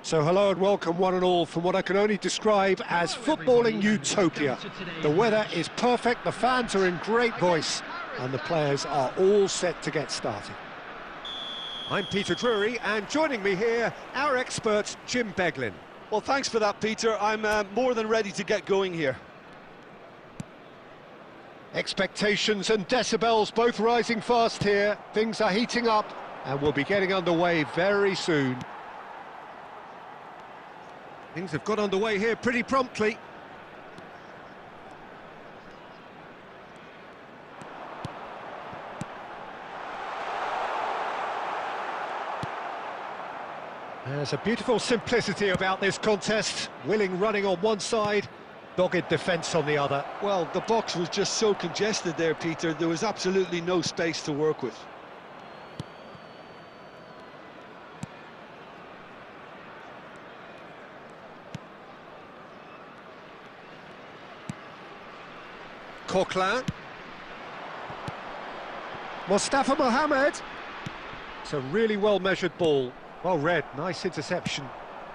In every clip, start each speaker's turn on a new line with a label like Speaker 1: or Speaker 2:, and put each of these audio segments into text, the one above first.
Speaker 1: So hello and welcome one and all from what I can only describe as footballing utopia. The weather is perfect, the fans are in great voice, and the players are all set to get started. I'm Peter Drury, and joining me here, our expert Jim Beglin.
Speaker 2: Well, thanks for that, Peter. I'm more than ready to get going here.
Speaker 1: Expectations and decibels both rising fast here. Things are heating up, and we'll be getting underway very soon. Things have got underway here pretty promptly. There's a beautiful simplicity about this contest. Willing running on one side, dogged defence on the other.
Speaker 2: Well, the box was just so congested there, Peter. There was absolutely no space to work with.
Speaker 1: Coquelin. Mustafa Mohamed. It's a really well-measured ball. Well read, nice interception.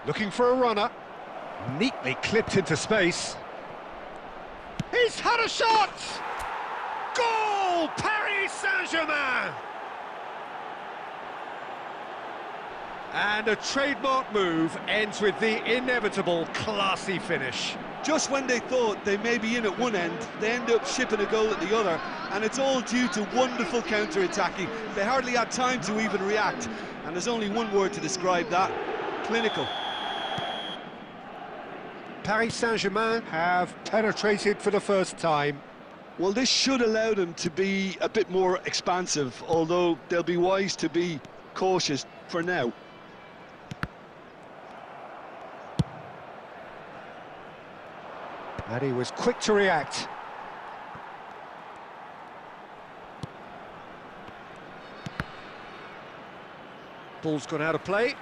Speaker 1: Looking for a runner. Neatly clipped into space. He's had a shot! Goal! Paris Saint-Germain! And a trademark move ends with the inevitable classy finish.
Speaker 2: Just when they thought they may be in at one end, they end up shipping a goal at the other, and it's all due to wonderful counter-attacking. They hardly had time to even react, and there's only one word to describe that: clinical.
Speaker 1: Paris Saint-Germain have penetrated for the first time.
Speaker 2: Well, this should allow them to be a bit more expansive, although they'll be wise to be cautious for now.
Speaker 1: And he was quick to react. Ball's gone out of play.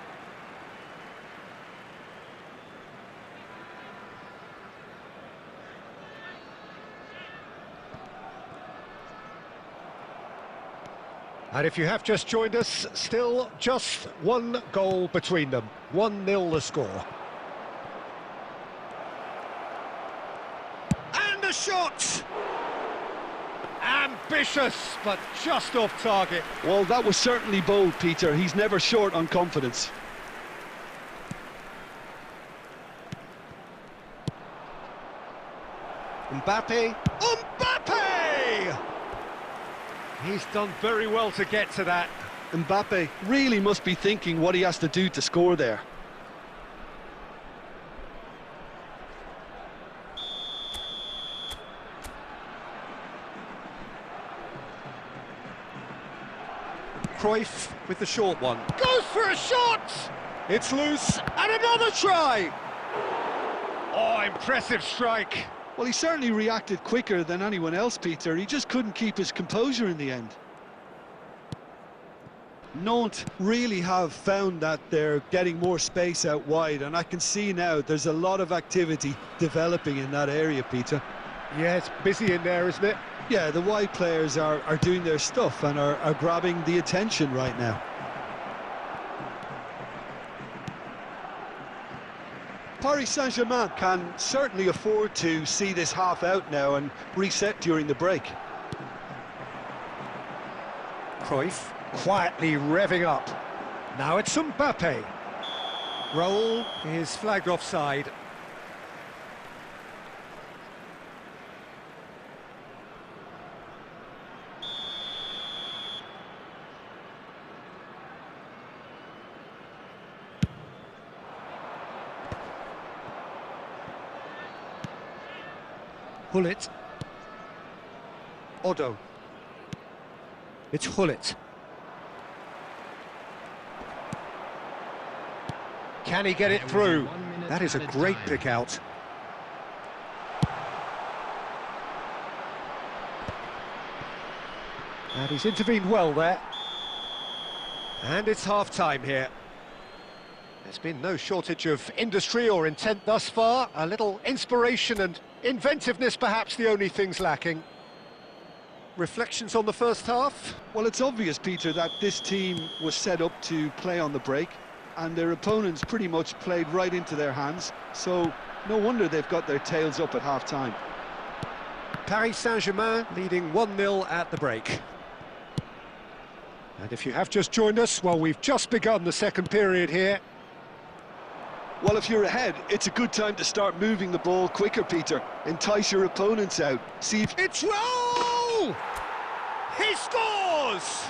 Speaker 1: And if you have just joined us, still just one goal between them. 1-0 the score. And the shot! Ambitious, but just off target.
Speaker 2: Well, that was certainly bold, Peter. He's never short on confidence.
Speaker 1: Mbappe. Mbappe! He's done very well to get to that.
Speaker 2: Mbappe really must be thinking what he has to do to score there.
Speaker 1: Cruyff with the short one. Goes for a shot! It's loose, and another try! Oh, impressive strike.
Speaker 2: Well, he certainly reacted quicker than anyone else, Peter. He just couldn't keep his composure in the end. Nantes really have found that they're getting more space out wide, and I can see now there's a lot of activity developing in that area, Peter.
Speaker 1: Yeah, it's busy in there, isn't it?
Speaker 2: Yeah, the wide players are doing their stuff and are grabbing the attention right now. Paris Saint-Germain can certainly afford to see this half out now and reset during the break.
Speaker 1: Cruyff quietly revving up. Now it's Mbappe. Raul is flagged offside. Hullet. Odo. It's Hullet. Can he get it through? That is a great pick out. And he's intervened well there. And it's half-time here. There's been no shortage of industry or intent thus far. A little inspiration and inventiveness perhaps the only things lacking. Reflections on the first half?
Speaker 2: Well, it's obvious, Peter, that this team was set up to play on the break, and their opponents pretty much played right into their hands, so no wonder they've got their tails up at half-time.
Speaker 1: Paris Saint-Germain leading 1-0 at the break. And if you have just joined us, well, we've just begun the second period here.
Speaker 2: Well, if you're ahead, it's a good time to start moving the ball quicker, Peter. Entice your opponents out. See if...
Speaker 1: It's roll! He scores!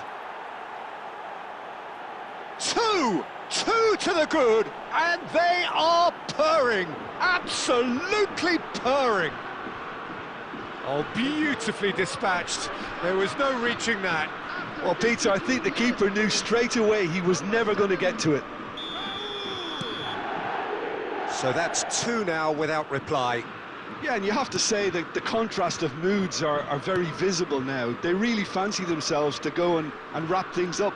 Speaker 1: Two to the good, and they are purring, absolutely purring. Oh, beautifully dispatched. There was no reaching that.
Speaker 2: Well, Peter, I think the keeper knew straight away he was never going to get to it.
Speaker 1: So that's two now without reply.
Speaker 2: Yeah, and you have to say that the contrast of moods are very visible now. They really fancy themselves to go and wrap things up.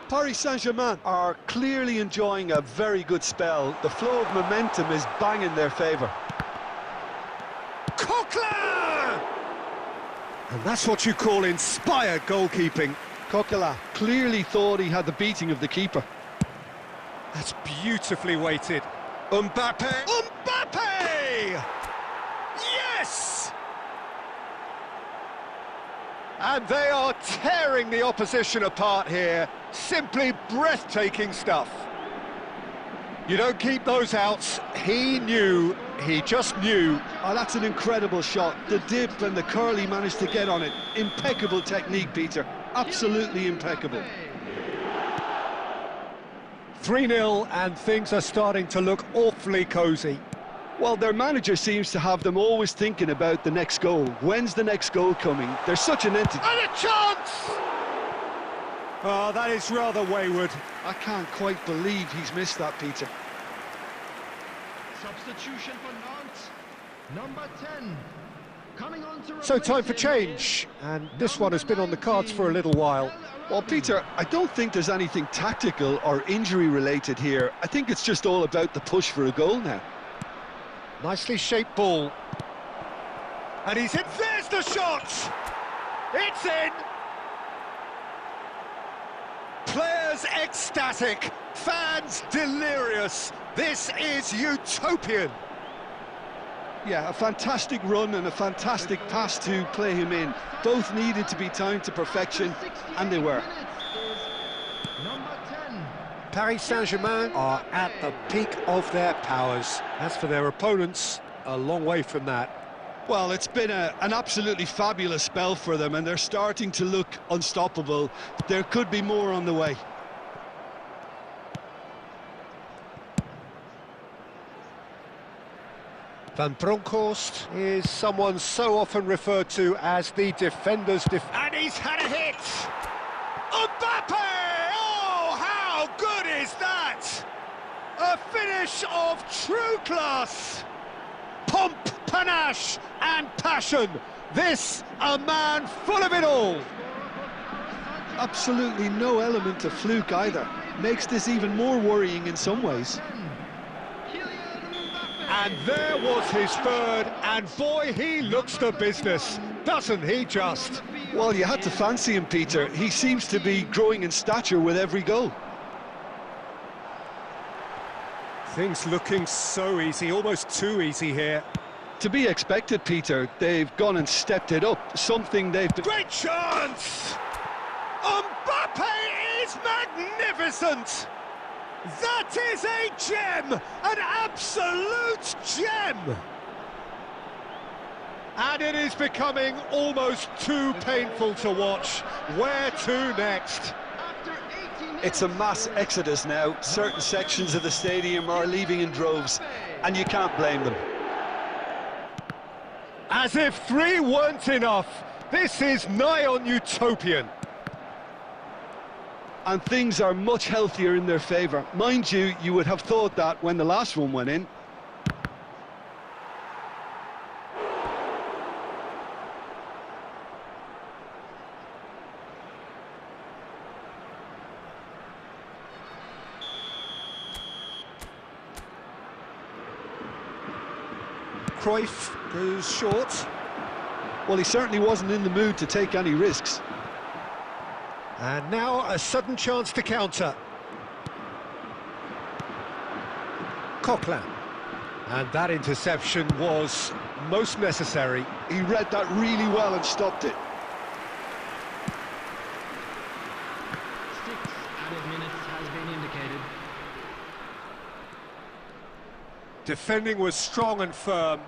Speaker 2: Paris Saint-Germain are clearly enjoying a very good spell. The flow of momentum is bang in their favour.
Speaker 1: Coquelin! And that's what you call inspired goalkeeping.
Speaker 2: Coquelin clearly thought he had the beating of the keeper.
Speaker 1: That's beautifully weighted. Mbappe! Mbappe! Yes! And they are tearing the opposition apart here. Simply breathtaking stuff. You don't keep those outs. He knew, he just knew.
Speaker 2: Oh, that's an incredible shot. The dip and the curl he managed to get on it. Impeccable technique, Peter. Absolutely impeccable.
Speaker 1: 3-0 and things are starting to look awfully cosy.
Speaker 2: Well, their manager seems to have them always thinking about the next goal. When's the next goal coming? They're such an entity.
Speaker 1: And a chance! Oh, that is rather wayward.
Speaker 2: I can't quite believe he's missed that, Peter.
Speaker 3: Substitution for Nantes, number 10. Coming on to
Speaker 1: So time for change, and this one has been on the cards for a little while.
Speaker 2: Well, Peter, I don't think there's anything tactical or injury-related here. I think it's just all about the push for a goal now.
Speaker 1: Nicely shaped ball. And he's in. There's the shot! It's in! Players ecstatic, fans delirious. This is utopian.
Speaker 2: Yeah, a fantastic run and a fantastic pass to play him in. Both needed to be timed to perfection, and they were.
Speaker 1: Paris Saint-Germain are at the peak of their powers. As for their opponents, a long way from that.
Speaker 2: Well, it's been an absolutely fabulous spell for them, and they're starting to look unstoppable. There could be more on the way.
Speaker 1: Van Bronckhorst is someone so often referred to as the defender's and he's had a hit! Mbappe! Oh, how good is that? A finish of true class! Pomp, panache and passion. This, a man full of it all.
Speaker 2: Absolutely no element of fluke either. Makes this even more worrying in some ways.
Speaker 1: And there was his third, and boy, he looks the business, doesn't he just?
Speaker 2: Well, you had to fancy him, Peter. He seems to be growing in stature with every goal.
Speaker 1: Things looking so easy, almost too easy here.
Speaker 2: To be expected, Peter. They've gone and stepped it up, something they've...
Speaker 1: Great chance! Mbappe is magnificent! That is a gem! An absolute gem! And it is becoming almost too painful to watch. Where to next?
Speaker 2: It's a mass exodus now. Certain sections of the stadium are leaving in droves, and you can't blame them.
Speaker 1: As if 3 weren't enough, this is nigh on utopian.
Speaker 2: And things are much healthier in their favour. Mind you, you would have thought that when the last one went in.
Speaker 1: Cruyff goes short.
Speaker 2: Well, he certainly wasn't in the mood to take any risks.
Speaker 1: And now a sudden chance to counter. Coquelin. And that interception was most necessary.
Speaker 2: He read that really well and stopped it.
Speaker 3: 6 added minutes has been indicated.
Speaker 1: Defending was strong and firm.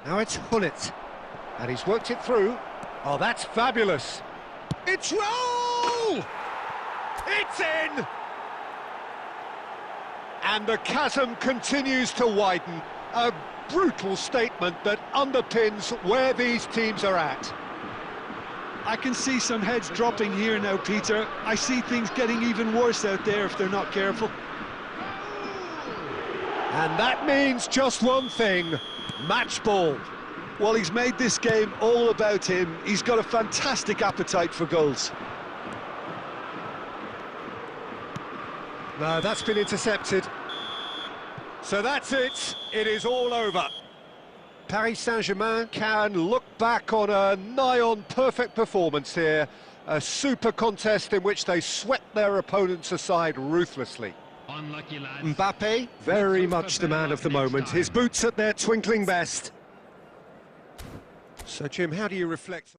Speaker 1: Now it's Hullet. And he's worked it through. Oh, that's fabulous. It's roll! It's in! And the chasm continues to widen. A brutal statement that underpins where these teams are at.
Speaker 2: I can see some heads dropping here now, Peter. I see things getting even worse out there if they're not careful.
Speaker 1: And that means just one thing, match ball.
Speaker 2: Well, he's made this game all about him. He's got a fantastic appetite for goals.
Speaker 1: No, that's been intercepted. So that's it. It is all over. Paris Saint-Germain can look back on a nigh-on perfect performance here. A super contest in which they swept their opponents aside ruthlessly.
Speaker 3: Unlucky lads.
Speaker 1: Mbappe, very much the man of the moment. His boots at their twinkling best. So, Jim, how do you reflect...